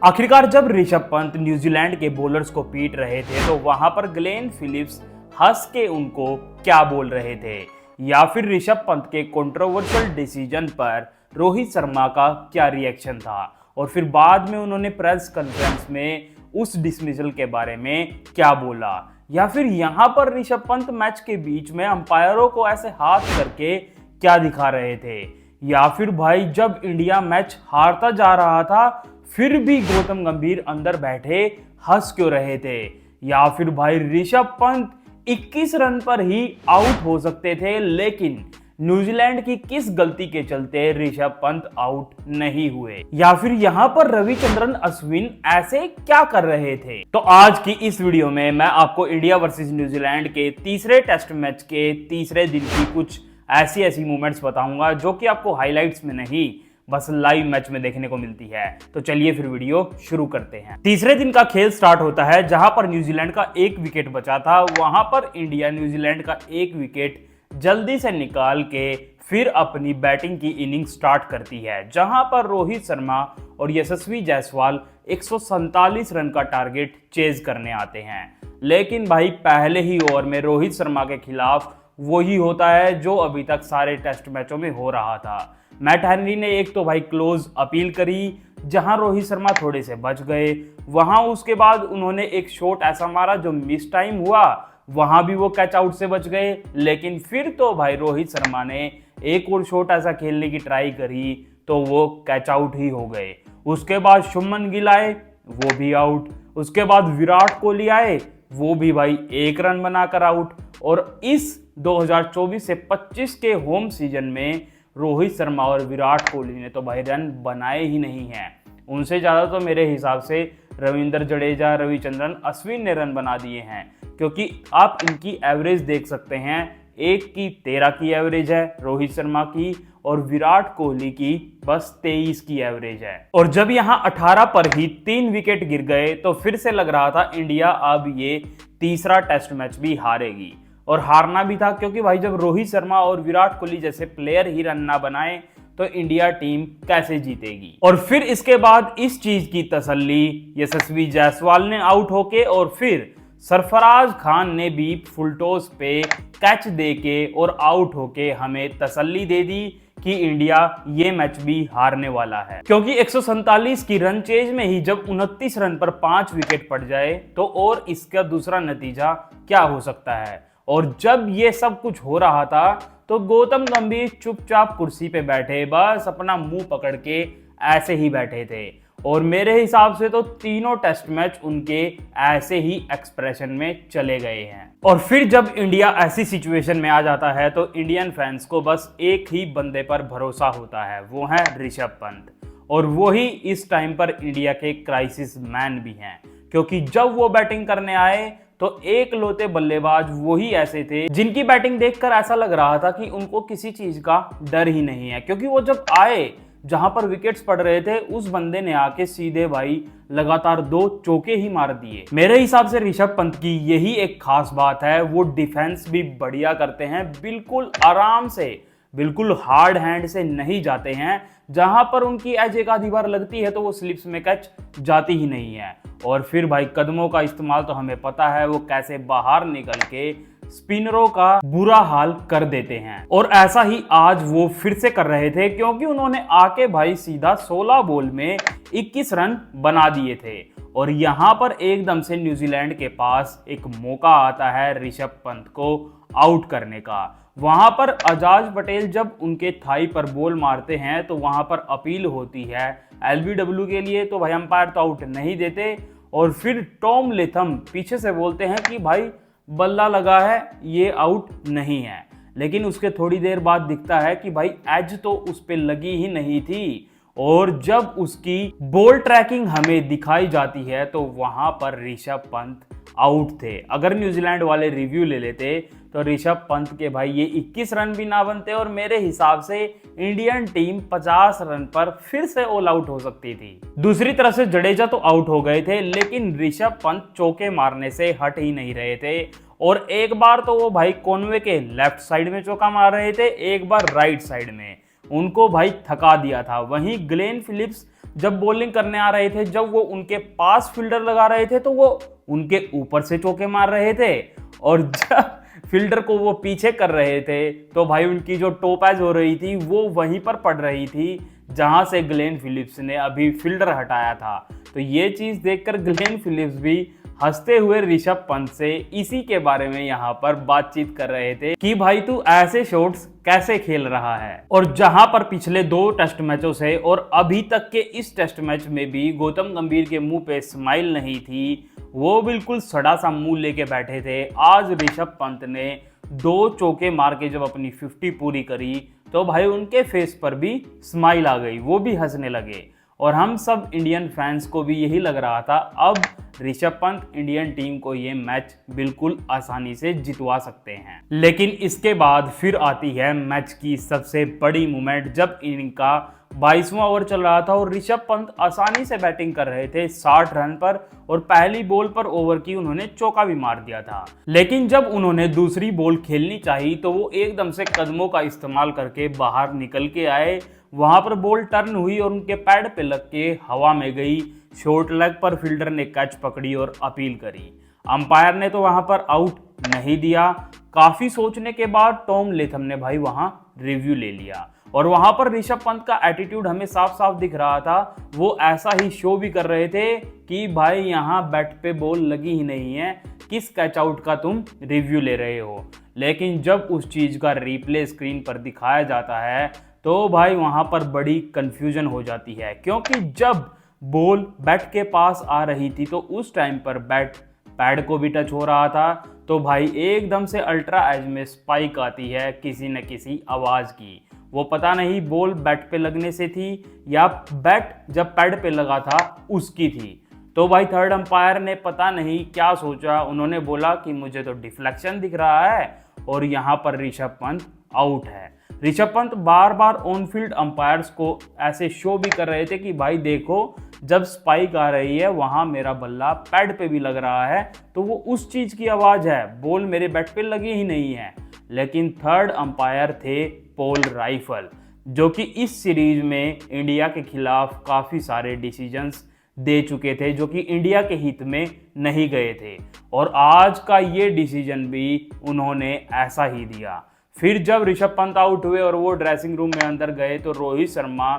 आखिरकार जब ऋषभ पंत न्यूजीलैंड के बॉलर्स को पीट रहे थे तो वहां पर ग्लेन फिलिप्स हंस के उनको क्या बोल रहे थे, या फिर ऋषभ पंत के कंट्रोवर्शियल डिसीजन पर रोहित शर्मा का क्या रिएक्शन था, और फिर बाद में उन्होंने प्रेस कॉन्फ्रेंस में उस डिसमिसल के बारे में क्या बोला, या फिर यहां पर ऋषभ पंत मैच के बीच में अंपायरों को ऐसे हाथ करके क्या दिखा रहे थे, या फिर भाई जब इंडिया मैच हारता जा रहा था फिर भी गौतम गंभीर अंदर बैठे हंस क्यों रहे थे, या फिर भाई ऋषभ पंत 21 रन पर ही आउट हो सकते थे लेकिन न्यूजीलैंड की किस गलती के चलते ऋषभ पंत आउट नहीं हुए, या फिर यहां पर रविचंद्रन अश्विन ऐसे क्या कर रहे थे। तो आज की इस वीडियो में मैं आपको इंडिया वर्सेस न्यूजीलैंड के तीसरे टेस्ट मैच के तीसरे दिन की कुछ ऐसी मूवमेंट्स बताऊंगा जो कि आपको हाइलाइट्स में नहीं बस लाइव मैच में देखने को मिलती है। तो चलिए फिर वीडियो शुरू करते हैं। तीसरे दिन का खेल स्टार्ट होता है जहां पर न्यूजीलैंड का एक विकेट बचा था, वहां पर इंडिया न्यूजीलैंड का एक विकेट जल्दी से निकाल के फिर अपनी बैटिंग की इनिंग स्टार्ट करती है, जहां पर रोहित शर्मा और यशस्वी जायसवाल 147 रन का टारगेट चेज करने आते हैं। लेकिन भाई पहले ही ओवर में रोहित शर्मा के खिलाफ वही होता है जो अभी तक सारे टेस्ट मैचों में हो रहा था। मैट हेनरी ने एक तो भाई क्लोज अपील करी जहां रोहित शर्मा थोड़े से बच गए, वहां उसके बाद उन्होंने एक शॉट ऐसा मारा जो मिस टाइम हुआ, वहां भी वो कैच आउट से बच गए। लेकिन फिर तो भाई रोहित शर्मा ने एक और शॉट ऐसा खेलने की ट्राई करी तो वो कैच आउट ही हो गए। उसके बाद शुभमन गिल आए, वो भी आउट। उसके बाद विराट कोहली आए, वो भी भाई 1 रन बनाकर आउट। और इस 2024 से 25 के होम सीजन में रोहित शर्मा और विराट कोहली ने तो भाई रन बनाए ही नहीं हैं। उनसे ज़्यादा तो मेरे हिसाब से रविंद्र जडेजा, रविचंद्रन अश्विन ने रन बना दिए हैं, क्योंकि आप इनकी एवरेज देख सकते हैं। एक की 13 की एवरेज है रोहित शर्मा की, और विराट कोहली की बस 23 की एवरेज है। और जब यहाँ 18 पर ही 3 विकेट गिर गए तो फिर से लग रहा था इंडिया अब ये तीसरा टेस्ट मैच भी हारेगी, और हारना भी था, क्योंकि भाई जब रोहित शर्मा और विराट कोहली जैसे प्लेयर ही रन ना बनाए तो इंडिया टीम कैसे जीतेगी। और फिर इसके बाद इस चीज की तसल्ली यशस्वी जायसवाल ने आउट होके और फिर सरफराज खान ने भी फुलटॉस पे कैच देके और आउट होके हमें तसल्ली दे दी कि इंडिया ये मैच भी हारने वाला है, क्योंकि 147 की रन चेज में ही जब 29 रन पर 5 विकेट पड़ जाए तो और इसका दूसरा नतीजा क्या हो सकता है। और जब ये सब कुछ हो रहा था तो गौतम गंभीर चुपचाप कुर्सी पे बैठे, बस अपना मुंह पकड़ के ऐसे ही बैठे थे। और मेरे हिसाब से तो तीनों टेस्ट मैच उनके ऐसे ही एक्सप्रेशन में चले गए हैं। और फिर जब इंडिया ऐसी सिचुएशन में आ जाता है तो इंडियन फैंस को बस एक ही बंदे पर भरोसा होता है, वो है ऋषभ पंत। और वो ही इस टाइम पर इंडिया के क्राइसिस मैन भी हैं, क्योंकि जब वो बैटिंग करने आए तो एक लौते बल्लेबाज वही ऐसे थे जिनकी बैटिंग देखकर ऐसा लग रहा था कि उनको किसी चीज का डर ही नहीं है, क्योंकि वो जब आए जहां पर विकेट्स पड़ रहे थे उस बंदे ने आके सीधे भाई लगातार 2 चौके ही मार दिए। मेरे हिसाब से ऋषभ पंत की यही एक खास बात है, वो डिफेंस भी बढ़िया करते हैं, बिल्कुल आराम से, बिल्कुल हार्ड हैंड से नहीं जाते हैं। जहां पर उनकी एज एक आधी बार लगती है तो वो स्लिप्स में कैच जाती ही नहीं है। और फिर भाई कदमों का इस्तेमाल तो हमें पता है वो कैसे बाहर निकल के स्पिनरों का बुरा हाल कर देते हैं, और ऐसा ही आज वो फिर से कर रहे थे, क्योंकि उन्होंने आके भाई सीधा 16 बॉल में 21 रन बना दिए थे। और यहां पर एकदम से न्यूजीलैंड के पास एक मौका आता है ऋषभ पंत को आउट करने का। वहां पर अजाज पटेल जब उनके थाई पर बॉल मारते हैं तो वहां पर अपील होती है LBW के लिए, तो भाई अंपायर तो आउट नहीं देते। और फिर टॉम लेथम पीछे से बोलते हैं कि भाई बल्ला लगा है, ये आउट नहीं है। लेकिन उसके थोड़ी देर बाद दिखता है कि भाई एज तो उस पे लगी ही नहीं थी, और जब उसकी बॉल ट्रैकिंग हमें दिखाई जाती है तो वहां पर ऋषभ पंत आउट थे। अगर न्यूजीलैंड वाले रिव्यू ले लेते तो ऋषभ पंत के भाई ये 21 रन भी ना बनते, और मेरे हिसाब से इंडियन टीम 50 रन पर फिर से ऑल आउट हो सकती थी। दूसरी तरफ से जडेजा तो आउट हो गए थे, लेकिन ऋषभ पंत चौके मारने से हट ही नहीं रहे थे। और एक बार तो वो भाई कॉनवे के लेफ्ट साइड में चौका मार रहे थे, एक बार राइट साइड में, उनको भाई थका दिया था। वहीं ग्लेन फिलिप्स जब बॉलिंग करने आ रहे थे, जब वो उनके पास फील्डर लगा रहे थे तो वो उनके ऊपर से चौके मार रहे थे, और जब फील्डर को वो पीछे कर रहे थे तो भाई उनकी जो टोपैज हो रही थी वो वहीं पर पड़ रही थी जहां से ग्लेन फिलिप्स ने अभी फील्डर हटाया था। तो ये चीज देखकर ग्लेन फिलिप्स भी हंसते हुए ऋषभ पंत से इसी के बारे में यहाँ पर बातचीत कर रहे थे कि भाई तू ऐसे शॉट्स कैसे खेल रहा है। और जहां पर पिछले 2 टेस्ट मैचों से और अभी तक के इस टेस्ट मैच में भी गौतम गंभीर के मुंह पे स्माइल नहीं थी, वो बिल्कुल सड़ा सा मुंह लेके बैठे थे, आज ऋषभ पंत ने 2 चौके मार के जब अपनी 50 पूरी करी तो भाई उनके फेस पर भी स्माइल आ गई, वो भी हंसने लगे। और हम सब इंडियन फैंस को भी यही लग रहा था अब ऋषभ पंत इंडियन टीम को ये मैच बिल्कुल आसानी से जितवा सकते हैं। लेकिन इसके बाद फिर आती है मैच की सबसे बड़ी मोमेंट, जब इनका 22वां ओवर चल रहा था और ऋषभ पंत आसानी से बैटिंग कर रहे थे 60 रन पर, और पहली बॉल पर ओवर की उन्होंने चौका भी मार दिया था। लेकिन जब उन्होंने दूसरी बॉल खेलनी चाहिए तो वो एकदम से कदमों का इस्तेमाल करके बाहर निकल के आए, वहां पर बॉल टर्न हुई और उनके पैड पे लग के हवा में गई। शॉर्ट लेग पर फील्डर ने कैच पकड़ी और अपील करी। अंपायर ने तो वहां पर आउट नहीं दिया। काफी सोचने के बाद टॉम लेथम ने भाई वहां रिव्यू ले लिया और वहां पर ऋषभ पंत का एटीट्यूड हमें साफ साफ दिख रहा था। वो ऐसा ही शो भी कर रहे थे कि भाई यहाँ बैट पे बॉल लगी ही नहीं है, किस कैच आउट का तुम रिव्यू ले रहे हो। लेकिन जब उस चीज का रिप्ले स्क्रीन पर दिखाया जाता है तो भाई वहां पर बड़ी कंफ्यूजन हो जाती है, क्योंकि जब बॉल बैट के पास आ रही थी तो उस टाइम पर बैट पैड को भी टच हो रहा था। तो भाई एकदम से अल्ट्रा एज में स्पाइक आती है किसी न किसी आवाज की। वो पता नहीं बॉल बैट पे लगने से थी या बैट जब पैड पे लगा था उसकी थी। तो भाई थर्ड अंपायर ने पता नहीं क्या सोचा, उन्होंने बोला कि मुझे तो डिफ्लेक्शन दिख रहा है और यहाँ पर ऋषभ पंत आउट है। ऋषभ पंत बार बार ऑन फील्ड अंपायर्स को ऐसे शो भी कर रहे थे कि भाई देखो जब स्पाइक आ रही है वहां मेरा बल्ला पैड पे भी लग रहा है, तो वो उस चीज की आवाज है, बॉल मेरे बैट पे लगी ही नहीं है। लेकिन थर्ड अंपायर थे पॉल राइफल, जो कि इस सीरीज में इंडिया के खिलाफ काफी सारे डिसीजंस दे चुके थे जो कि इंडिया के हित में नहीं गए थे, और आज का ये डिसीजन भी उन्होंने ऐसा ही दिया। फिर जब ऋषभ पंत आउट हुए और वो ड्रेसिंग रूम में अंदर गए तो रोहित शर्मा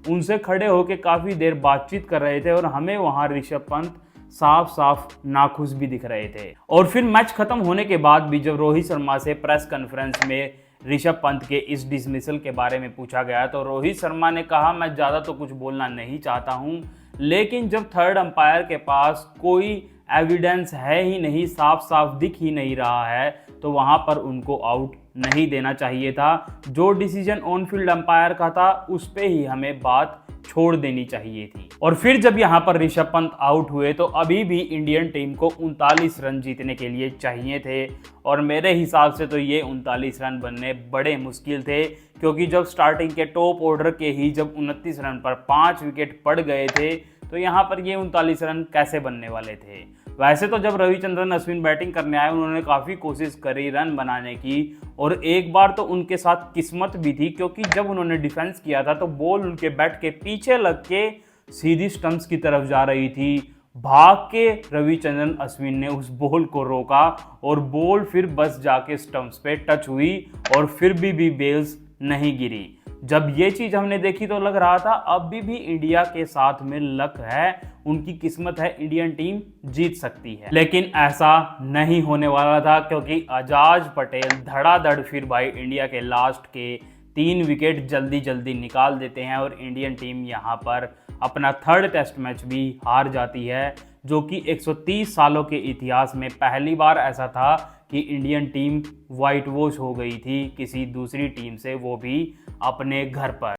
उनसे खड़े होकर काफ़ी देर बातचीत कर रहे थे और हमें वहाँ ऋषभ पंत साफ साफ नाखुश भी दिख रहे थे। और फिर मैच खत्म होने के बाद भी जब रोहित शर्मा से प्रेस कॉन्फ्रेंस में ऋषभ पंत के इस डिसमिसल के बारे में पूछा गया तो रोहित शर्मा ने कहा मैं ज़्यादा तो कुछ बोलना नहीं चाहता हूँ, लेकिन जब थर्ड अंपायर के पास कोई एविडेंस है ही नहीं, साफ साफ दिख ही नहीं रहा है, तो वहां पर उनको आउट नहीं देना चाहिए था। जो डिसीजन ऑन फील्ड अंपायर का था उस पे ही हमें बात छोड़ देनी चाहिए थी। और फिर जब यहाँ पर ऋषभ पंत आउट हुए तो अभी भी इंडियन टीम को 39 रन जीतने के लिए चाहिए थे, और मेरे हिसाब से तो ये 39 रन बनने बड़े मुश्किल थे, क्योंकि जब स्टार्टिंग के टॉप ऑर्डर के ही जब 29 रन पर 5 विकेट पड़ गए थे तो यहाँ पर ये 39 रन कैसे बनने वाले थे। वैसे तो जब रविचंद्रन अश्विन बैटिंग करने आए उन्होंने काफ़ी कोशिश करी रन बनाने की, और एक बार तो उनके साथ किस्मत भी थी, क्योंकि जब उन्होंने डिफेंस किया था तो बॉल उनके बैट के पीछे लग के सीधी स्टंप्स की तरफ जा रही थी। भाग के रविचंद्रन अश्विन ने उस बॉल को रोका और बॉल फिर बस जाके स्टंप्स पे टच हुई और फिर भी बेल्स नहीं गिरी। जब ये चीज हमने देखी तो लग रहा था अभी भी इंडिया के साथ में लक है, उनकी किस्मत है, इंडियन टीम जीत सकती है। लेकिन ऐसा नहीं होने वाला था, क्योंकि अजाज पटेल धड़ाधड़ फिर भाई इंडिया के लास्ट के 3 विकेट जल्दी जल्दी निकाल देते हैं और इंडियन टीम यहाँ पर अपना थर्ड टेस्ट मैच भी हार जाती है, जो कि 130 सालों के इतिहास में पहली बार ऐसा था कि इंडियन टीम व्हाइट वॉश हो गई थी किसी दूसरी टीम से, वो भी अपने घर पर।